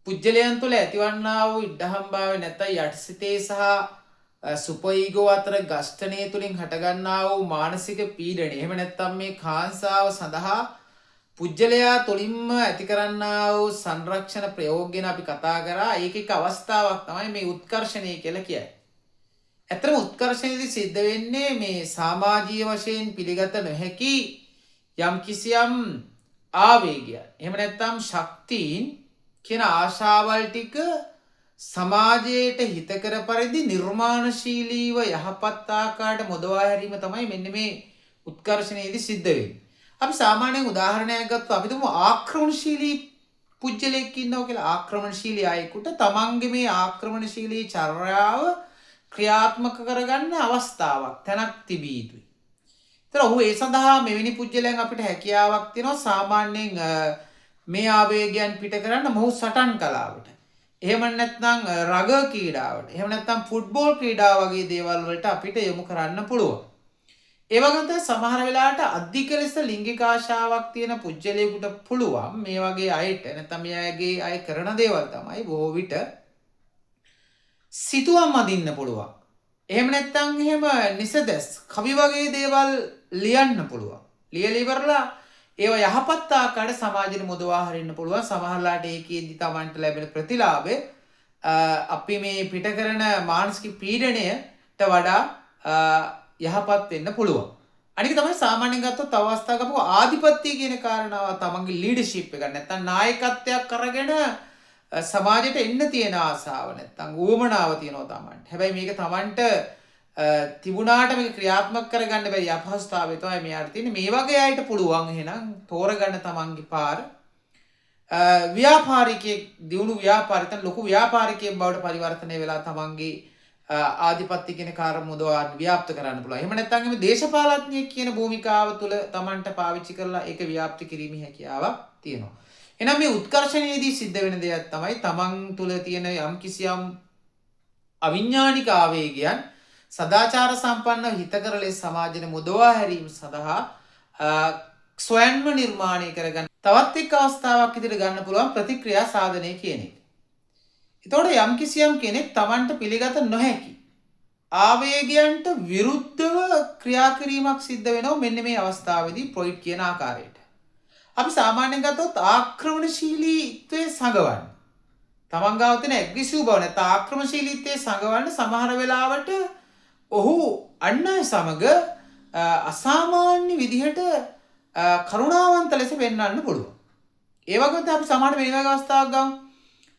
පුජ්‍යලයන් තුළ ඇතිවන්නා වූ ඉඩහම්භාවය නැත්නම් යටිසිතේ සහ සුපීගෝ අතර ගස්ඨණය තුලින් හටගන්නා වූ මානසික පීඩනය. එහෙම නැත්නම් මේ කාංසාව සඳහා පුජ්‍යලයා තුලින්ම ඇති කරන්නා වූ සංරක්ෂණ ප්‍රයෝග ගැන අපි කතා කරා. ඒකෙක අවස්ථාවක් තමයි මේ උත්කර්ෂණය කියලා කියන්නේ. ඇත්තටම උත්කර්ෂණයේදී සිද්ධ වෙන්නේ මේ සමාජීය වශයෙන් පිළිගත නොහැකි යම් කිසියම් ආවේගයක්. එහෙම නැත්නම් ශක්තියින් කියන ආශාවල් ටික සමාජයට හිතකර පරිදි නිර්මාණශීලීව යහපත් ආකාරයට මොදවා හැරීම තමයි මෙන්න මේ උත්කර්ෂණයේදී සිද්ධ වෙන්නේ. අපි සාමාන්‍යයෙන් උදාහරණයක් ගත්තොත් අපි තුමු ආක්‍රමණශීලී පුජ්‍යලෙක් ඉන්නවා කියලා. ආක්‍රමණශීලී අයෙකුට තමන්ගේ මේ ආක්‍රමණශීලී චර්යාව ක්‍රියාත්මක කරගන්න අවස්ථාවක් තැනක් තිබිය යුතුයි. ඒතර ඔහු ඒ සඳහා මෙවැනි පුජ්‍යලයන් අපිට හැකියාවක් තියෙනවා සාමාන්‍යයෙන් මේ ආවේගයන් පිට කරන්න මොහු සටන් කලාවට. එහෙම නැත්නම් රග ක්‍රීඩාවට. එහෙම නැත්නම් ෆුට්බෝල් ක්‍රීඩාව වගේ දේවල් වලට අපිට යොමු කරන්න පුළුවන්. ඒ වගේම තමයි සමහර වෙලාවට අධික ලෙස ලිංගික ආශාවක් තියෙන පුජ්‍යලයකට පුළුවන් මේ වගේ අයට නැත්නම් මේ අයගේ අය කරන දේවල් තමයි බොහෝ විට සිතුවම් අදින්න පුළුවන්. එහෙම නැත්නම් එහෙම නිසදස් කවි වගේ දේවල් ලියන්න පුළුවන්. ලියලා ඉවරලා ඒව යහපත් ආකාරයට සමාජෙට මොදවා හරින්න පුළුවන්. සමහරලාට ඒකෙදි තමන්ට ලැබෙන ප්‍රතිලාභය අපි මේ පිට කරන මානසික පීඩනයට වඩා යහපත් වෙන්න පුළුවන්. අනික තමයි සාමාන්‍යයෙන් ගත්තොත් අවස්ථාවක අපෝ ආධිපත්‍ය කියන කාරණාව තමන්ගේ ලීඩර්ෂිප් එක නැත්නම් නායකත්වයක් අරගෙන සමාජයට එන්න තියෙන ආසාව නැත්නම් උවමනාව තියෙනවා තමන්ට. හැබැයි මේක තමන්ට තිබුණාට මේක ක්‍රියාත්මක කරගන්න බැරි අපහසුතාවය තමයි මෙයාට තියෙන්නේ. මේ වගේ අයට පුළුවන් එහෙනම් තෝරගන්න තමන්ගේ පාර. ව්‍යාපාරිකයෙක් දියුණු ව්‍යාපාරිකයන් ලොකු ව්‍යාපාරිකයෙක් බවට පරිවර්තනය වෙලා තමන්ගේ ආධිපත්‍ය කියන කාර්ය මුදවා ව්‍යාප්ත කරන්න පුළුවන්. එහෙම නැත්නම් මේ දේශපාලඥයෙක් කියන භූමිකාව තුළ තමන්ට පාවිච්චි කරලා ඒක ව්‍යාප්ත කිරීමේ හැකියාවක් තියෙනවා. එහෙනම් මේ උත්කර්ෂණයේදී සිද්ධ වෙන දෙයක් තමයි තමන් තුළ තියෙන යම් කිසියම් අවිඥානික ආවේගයන් සදාචාර සම්පන්න හිතකර ලෙස සමාජෙට මුදවා හැරීම සඳහා ස්වයන්ම නිර්මාණය කරගන්න තවත් එක් අවස්ථාවක් ඉදිරියට ගන්න පුළුවන් ප්‍රතික්‍රියා සාධනය කියන එක. එතකොට යම් කිසියම් කෙනෙක් තමන්ට පිළිගත නොහැකි ආවේගයන්ට විරුද්ධව ක්‍රියා කිරීමක් සිද්ධ වෙනවා මෙන්න මේ අවස්ථාවේදී ප්‍රොයිඩ් කියන ආකාරයට. අපි සාමාන්‍යයෙන් ගත්තොත් ආක්‍රමණශීලීත්වයේ සංගවන්න. තමන් ගාව තියෙන ඇග්‍රෙසිව් බව නැත්නම් ආක්‍රමණශීලීත්වයේ සංගවන්න සමහර වෙලාවට ඔහු අන් අය සමග අසාමාන්‍ය විදිහට කරුණාවන්ත ලෙස පෙන්වන්න පුළුවන්. ඒ වගේම අපි සමහර වෙන වගේ අවස්ථාවක් ගමු.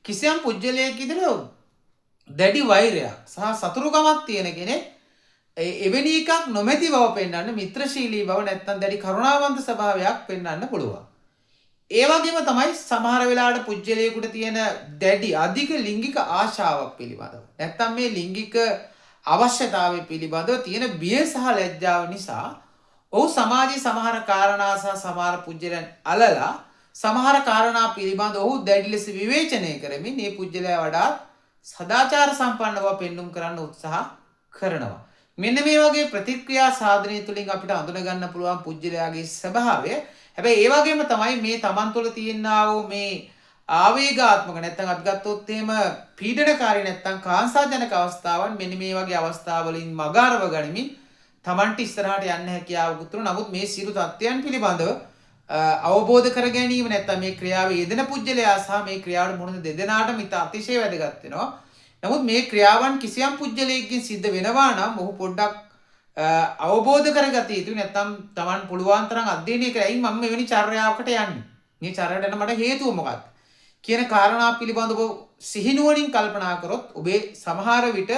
කිසියම් පුජ්‍යලයක් ඉදිරියේ දැඩි වෛරයක් සහ සතුරුකමක් තියෙන කෙනෙක් එවැනි එකක් නොමැති බව පෙන්වන්න මිත්‍රශීලී බව නැත්නම් දැඩි කරුණාවන්ත ස්වභාවයක් පෙන්වන්න පුළුවන්. ඒ වගේම තමයි සමහර වෙලාවට පුජ්‍යලයකට තියෙන දැඩි අධික ලිංගික ආශාවක් පිළිබඳව නැත්නම් මේ ලිංගික අවශ්‍යතාවය පිළිබඳව තියෙන බිය සහ ලැජ්ජාව නිසා ඔහු සමාජයේ සමහර කාරණා සහ සමහර පුජ්‍යලයන් අලලා සමහර කාරණා පිළිබඳව ඔහු දැඩි ලෙස විවේචනය කරමින් මේ පුජ්‍යලයා වඩා සදාචාර සම්පන්න බව පෙන්눔 කරන්න උත්සාහ කරනවා. මෙන්න මේ වගේ ප්‍රතික්‍රියා සාධනය තුළින් අපිට අඳුන ගන්න පුළුවන් පුජ්‍යලයාගේ ස්වභාවය. හැබැයි ඒ වගේම තමයි මේ තමන් තුළ තියෙනා වූ මේ ආවේගාත්මක නැත්නම් අපි ගත්තොත් එහෙම පීඩනකාරී නැත්නම් කාංසාජනක අවස්ථාවන් මෙන්න මේ වගේ අවස්ථාවලින් මගාරව ගනිමින් තමන්ට ඉස්සරහට යන්න හැකියාවක් උතුරු. නමුත් මේ සියලු තත්ත්වයන් පිළිබඳව අවබෝධ කර ගැනීම නැත්නම් මේ ක්‍රියාවේ යෙදෙන පුජ්‍යලයා සහ මේ ක්‍රියාවට මුහුණ දෙදෙනාටම ඉතා අතිශය වැදගත් වෙනවා. නමුත් මේ ක්‍රියාවන් කිසියම් පුජ්‍යලයකින් සිද්ධ වෙනවා නම් ඔහු පොඩ්ඩක් අවබෝධ කරගත යුතුයි. නැත්නම් Taman පුළුවන් තරම් අධ්‍යයනය කරලා මම මෙවැනි චර්යාවකට යන්නේ. මේ චර්යාවට යන්න මට හේතුව මොකක්ද? කියන කාරණා පිළිබඳව සිහිනුවණින් කල්පනා කරොත් ඔබේ සමහර විට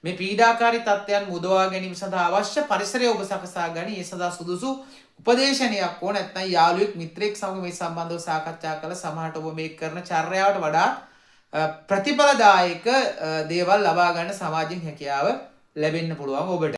මේ පීඩාකාරී තත්ත්වයන් මුදවා ගැනීම සඳහා අවශ්‍ය පරිසරය ඔබ සකසා ගනි. ඒ සඳහා සුදුසු උපදේශනයක් ඕන නැත්නම් යාළුවෙක් මිත්‍රයෙක් සමග මේ සම්බන්ධව සාකච්ඡා කරලා සමහරට ඔබ මේ කරන චර්යාවට වඩා ප්‍රතිඵලදායක දේවල් ලබා ගන්න සමාජයෙන් හැකියාව ලැබෙන්න පුළුවන් ඔබට.